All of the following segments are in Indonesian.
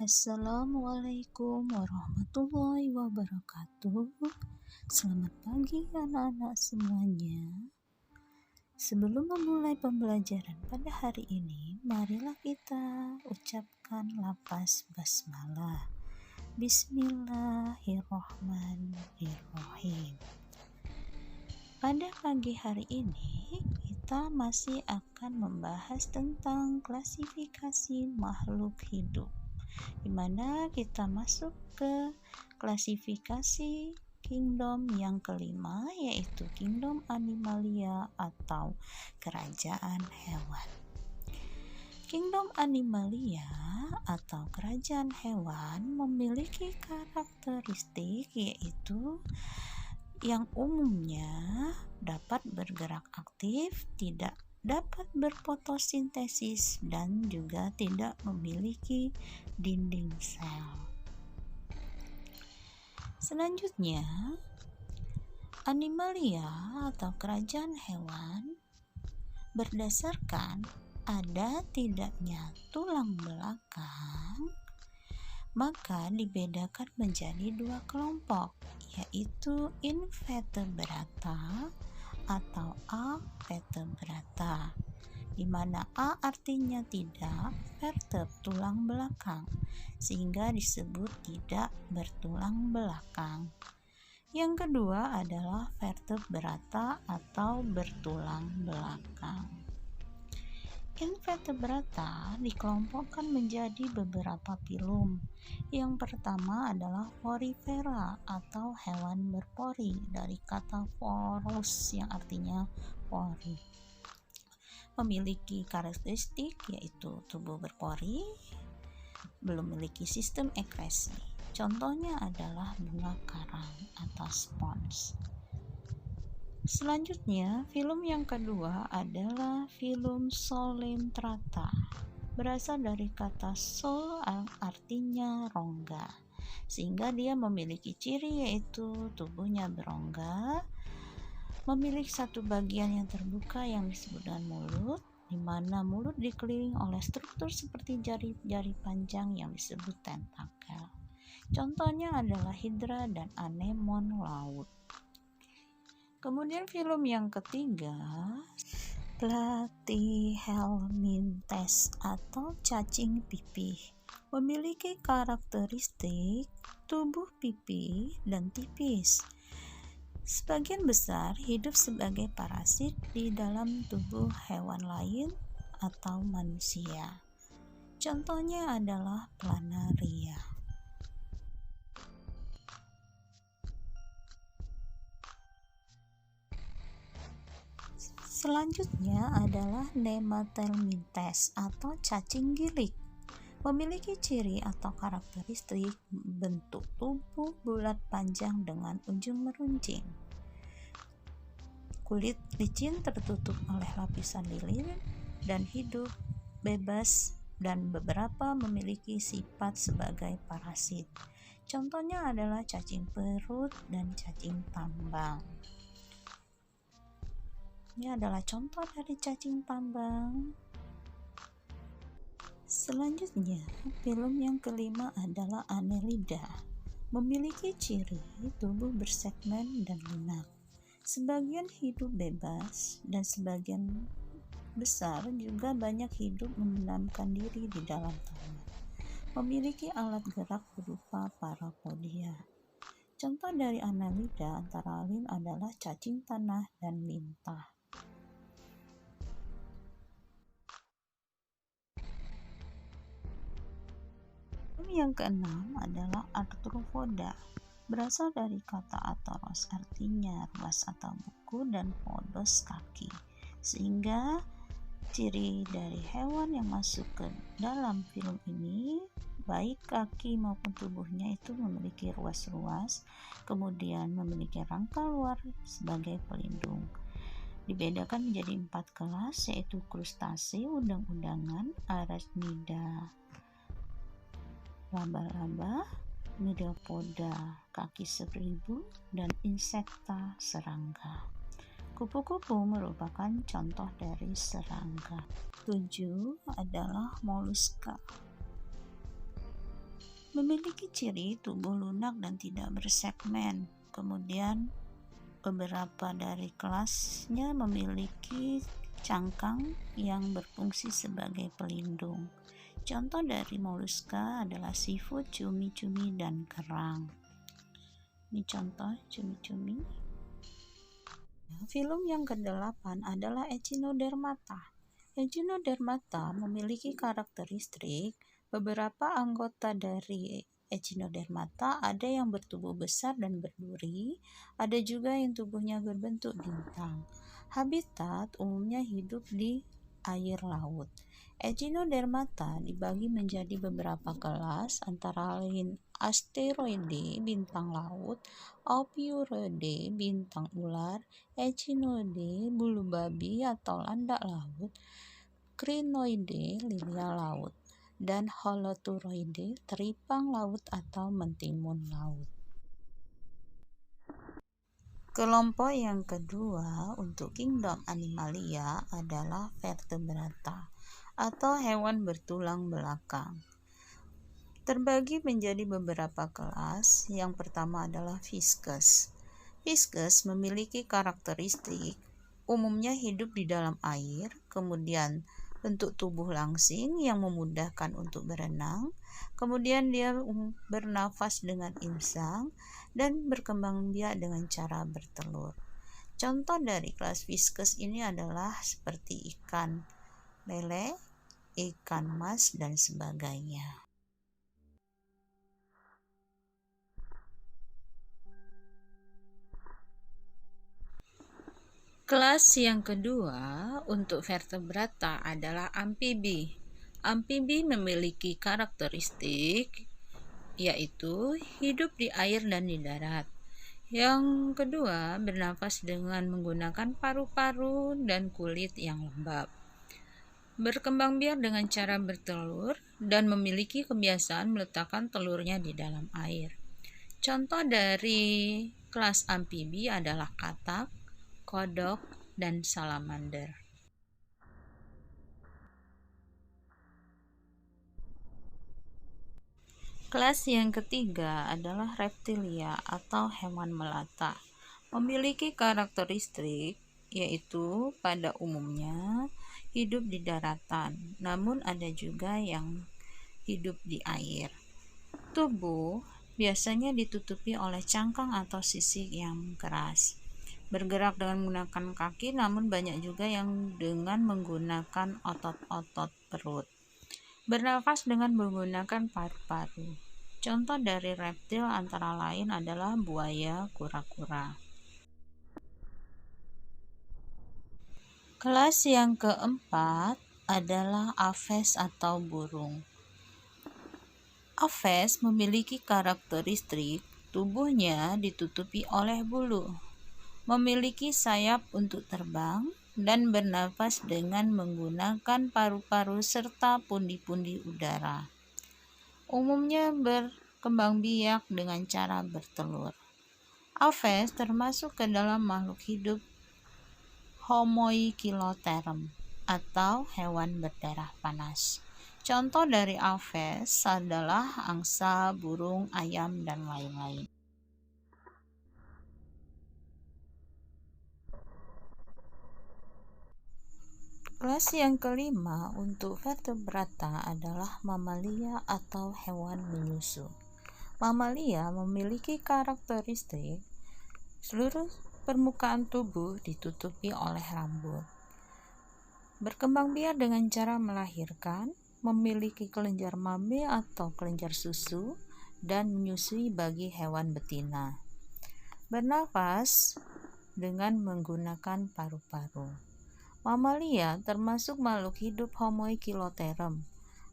Assalamualaikum warahmatullahi wabarakatuh. Selamat pagi anak-anak semuanya. Sebelum memulai pembelajaran pada hari ini, marilah kita ucapkan lafaz basmalah. Bismillahirrahmanirrahim. Pada pagi hari ini, kita masih akan membahas tentang klasifikasi makhluk hidup, di mana kita masuk ke klasifikasi kingdom yang kelima, yaitu kingdom animalia atau kerajaan hewan. Kingdom animalia atau kerajaan hewan memiliki karakteristik yaitu yang umumnya dapat bergerak aktif, tidak dapat berfotosintesis, dan juga tidak memiliki dinding sel. Selanjutnya, animalia atau kerajaan hewan berdasarkan ada tidaknya tulang belakang, maka dibedakan menjadi dua kelompok, yaitu invertebrata atau avertebrata, di mana A artinya tidak, verteb tulang belakang, sehingga disebut tidak bertulang belakang. Yang kedua adalah vertebrata atau bertulang belakang. Invertebrata dikelompokkan menjadi beberapa filum. Yang pertama adalah porifera atau hewan berpori, dari kata porus yang artinya pori. Memiliki karakteristik yaitu tubuh berpori, belum memiliki sistem ekresi. Contohnya adalah bunga karang atau spons. Selanjutnya, filum yang kedua adalah filum Solentrata. Berasal dari kata sol yang artinya rongga, sehingga dia memiliki ciri yaitu tubuhnya berongga, memiliki satu bagian yang terbuka yang disebut dengan mulut, di mana mulut dikelilingi oleh struktur seperti jari-jari panjang yang disebut tentakel. Contohnya adalah hidra dan anemon laut. Kemudian filum yang ketiga, Platyhelminthes atau cacing pipih, memiliki karakteristik tubuh pipih dan tipis. Sebagian besar hidup sebagai parasit di dalam tubuh hewan lain atau manusia. Contohnya adalah planaria. Selanjutnya adalah Nematelmintes atau cacing gilik. Memiliki ciri atau karakteristik bentuk tubuh bulat panjang dengan ujung meruncing. Kulit licin tertutup oleh lapisan lilin dan hidup bebas, dan beberapa memiliki sifat sebagai parasit. Contohnya adalah cacing perut dan cacing tambang. Ini adalah contoh dari cacing tambang. Selanjutnya, filum yang kelima adalah Annelida. Memiliki ciri tubuh bersegmen dan lunak. Sebagian hidup bebas dan sebagian besar juga banyak hidup memendamkan diri di dalam tanah. Memiliki alat gerak berupa parapodia. Contoh dari Annelida antara lain adalah cacing tanah dan lintah. Yang keenam adalah Arthropoda. Berasal dari kata atros, artinya ruas atau buku, dan podos kaki, sehingga ciri dari hewan yang masuk ke dalam film ini, baik kaki maupun tubuhnya itu memiliki ruas-ruas, kemudian memiliki rangka luar sebagai pelindung. Dibedakan menjadi 4 kelas, yaitu krustase, udang-udangan, arachnida, laba-laba, Myriapoda, kaki 1000, dan insekta, serangga. Kupu-kupu merupakan contoh dari serangga. 7 adalah moluska. memiliki ciri tubuh lunak dan tidak bersegmen. Kemudian beberapa dari kelasnya memiliki cangkang yang berfungsi sebagai pelindung. Contoh dari moluska adalah seafood, cumi-cumi, dan kerang. Ini contoh cumi-cumi. Filum yang ke-8 adalah Echinodermata. Echinodermata memiliki karakteristik beberapa anggota dari Echinodermata ada yang bertubuh besar dan berduri, ada juga yang tubuhnya berbentuk bintang. Habitat umumnya hidup di air laut. Echinodermata dibagi menjadi beberapa kelas, antara lain Asteroide bintang laut, Ophiuridae bintang ular, Echinoide bulu babi atau landak laut, Crinoide lilia laut, dan Holoturoide teripang laut atau mentimun laut. Kelompok yang kedua untuk kingdom Animalia adalah Vertebrata atau hewan bertulang belakang. Terbagi menjadi beberapa kelas. Yang pertama adalah Fiscus. Fiscus memiliki karakteristik umumnya hidup di dalam air, kemudian bentuk tubuh langsing yang memudahkan untuk berenang, kemudian dia bernafas dengan insang dan berkembang biak dengan cara bertelur. Contoh dari kelas Fiscus ini adalah seperti ikan lele, ikan mas, dan sebagainya. Kelas yang kedua untuk vertebrata adalah amfibi. Amfibi memiliki karakteristik yaitu hidup di air dan di darat. Yang kedua, bernafas dengan menggunakan paru-paru dan kulit yang lembab. Berkembang biak dengan cara bertelur dan memiliki kebiasaan meletakkan telurnya di dalam air. Contoh dari kelas amfibi adalah katak, kodok, dan salamander. Kelas yang ketiga adalah reptilia atau hewan melata. Memiliki karakteristik yaitu pada umumnya hidup di daratan, namun ada juga yang hidup di air. Tubuh biasanya ditutupi oleh cangkang atau sisik yang keras. Bergerak dengan menggunakan kaki, namun banyak juga yang dengan menggunakan otot-otot perut. Bernafas dengan menggunakan paru-paru. Contoh dari reptil antara lain adalah buaya kura-kura. Kelas yang keempat adalah aves atau burung. Aves memiliki karakteristik tubuhnya ditutupi oleh bulu, memiliki sayap untuk terbang, dan bernafas dengan menggunakan paru-paru serta pundi-pundi udara. Umumnya berkembang biak dengan cara bertelur. Aves termasuk ke dalam makhluk hidup Homoikilotherium atau hewan berdarah panas. Contoh dari aves adalah angsa, burung, ayam, dan lain-lain. Kelas yang kelima untuk vertebrata adalah mamalia atau hewan menyusu. Mamalia memiliki karakteristik seluruh permukaan tubuh ditutupi oleh rambut. Berkembang biak dengan cara melahirkan, memiliki kelenjar mame atau kelenjar susu, dan menyusui bagi hewan betina. Bernafas dengan menggunakan paru-paru. Mamalia termasuk makhluk hidup Homoikilotherium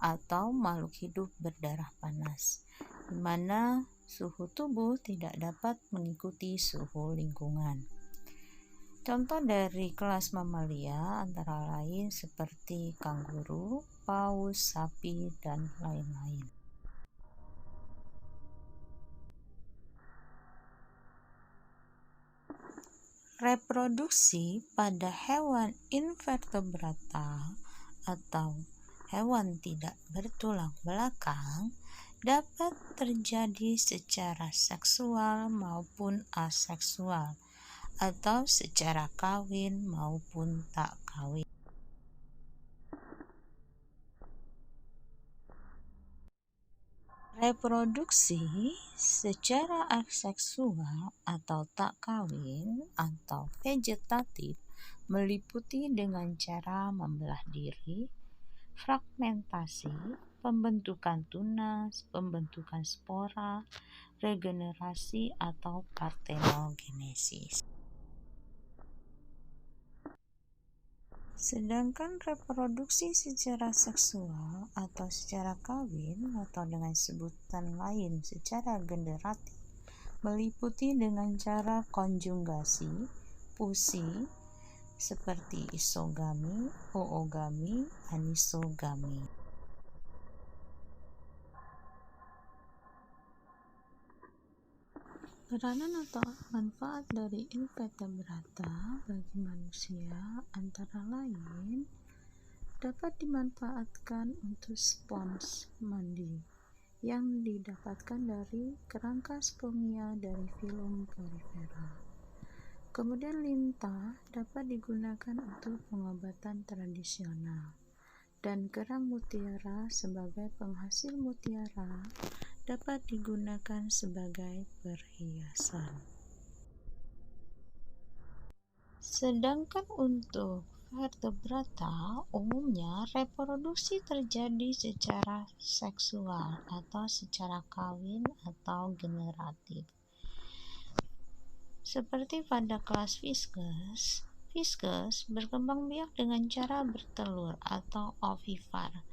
atau makhluk hidup berdarah panas, di mana suhu tubuh tidak dapat mengikuti suhu lingkungan. Contoh dari kelas mamalia antara lain seperti kanguru, paus, sapi, dan lain-lain. Reproduksi pada hewan invertebrata atau hewan tidak bertulang belakang dapat terjadi secara seksual maupun aseksual, atau secara kawin maupun tak kawin. Reproduksi secara aseksual atau tak kawin atau vegetatif meliputi dengan cara membelah diri, fragmentasi, pembentukan tunas, pembentukan spora, regenerasi atau partenogenesis. Sedangkan reproduksi secara seksual atau secara kawin atau dengan sebutan lain secara generatif meliputi dengan cara konjugasi, fusi, seperti isogami, oogami, anisogami. Peranan atau manfaat dari invertebrata bagi manusia antara lain dapat dimanfaatkan untuk spons mandi yang didapatkan dari kerangka spongia dari filum Porifera. Kemudian lintah dapat digunakan untuk pengobatan tradisional, dan kerang mutiara sebagai penghasil mutiara dapat digunakan sebagai perhiasan. Sedangkan untuk vertebrata, umumnya reproduksi terjadi secara seksual atau secara kawin atau generatif. Seperti pada kelas Fiskus, Fiskus berkembang biak dengan cara bertelur atau ovipar,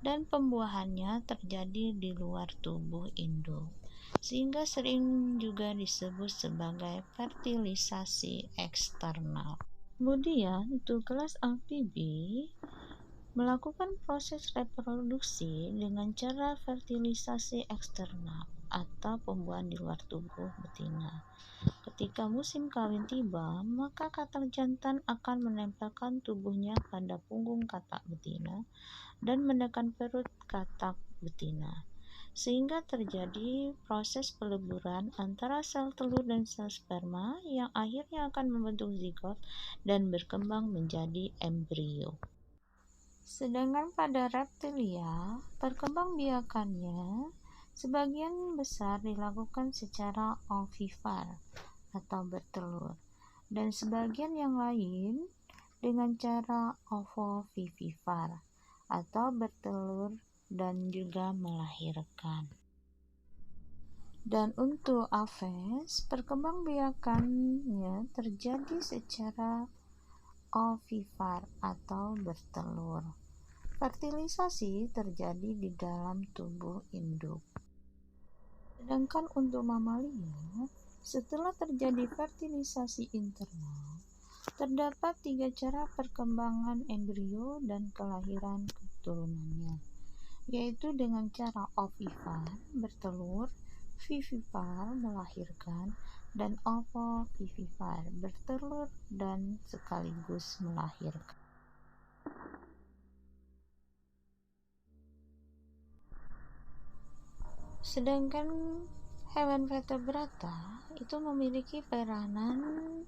dan pembuahannya terjadi di luar tubuh induk, sehingga sering juga disebut sebagai fertilisasi eksternal. Kemudian, untuk kelas amfibi melakukan proses reproduksi dengan cara fertilisasi eksternal atau pembuahan di luar tubuh betina. Ketika musim kawin tiba, maka katak jantan akan menempelkan tubuhnya pada punggung katak betina dan menekan perut katak betina, sehingga terjadi proses peleburan antara sel telur dan sel sperma yang akhirnya akan membentuk zigot dan berkembang menjadi embrio. Sedangkan pada reptilia, perkembangbiakannya sebagian besar dilakukan secara ovipar atau bertelur, dan sebagian yang lain dengan cara ovovivipar atau bertelur dan juga melahirkan. Dan untuk aves, perkembangbiakannya terjadi secara ovipar atau bertelur. Fertilisasi terjadi di dalam tubuh induk. Sedangkan untuk mamalia, setelah terjadi fertilisasi internal, terdapat 3 cara perkembangan embrio dan kelahiran keturunannya, yaitu dengan cara ovipar, bertelur, vivipar, melahirkan, dan ovovivipar, bertelur dan sekaligus melahirkan. Sedangkan hewan vertebrata itu memiliki peranan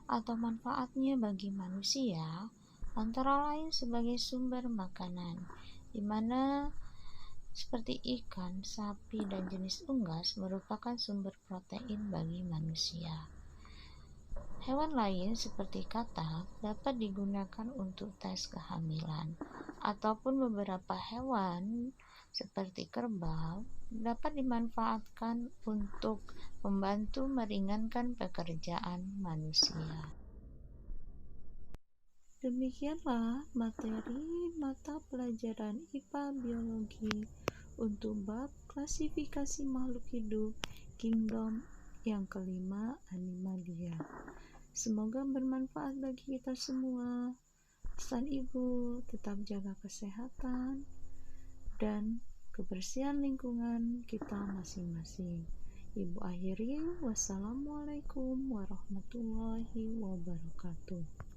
atau manfaatnya bagi manusia, antara lain sebagai sumber makanan, di mana seperti ikan, sapi, dan jenis unggas merupakan sumber protein bagi manusia. Hewan lain seperti katak dapat digunakan untuk tes kehamilan, ataupun beberapa hewan seperti kerbau dapat dimanfaatkan untuk membantu meringankan pekerjaan manusia. Demikianlah materi mata pelajaran IPA Biologi untuk bab klasifikasi makhluk hidup Kingdom yang kelima, Animalia. Semoga bermanfaat bagi kita semua. Pesan Ibu, tetap jaga kesehatan dan kebersihan lingkungan kita masing-masing. Ibu akhiri, wassalamualaikum warahmatullahi wabarakatuh.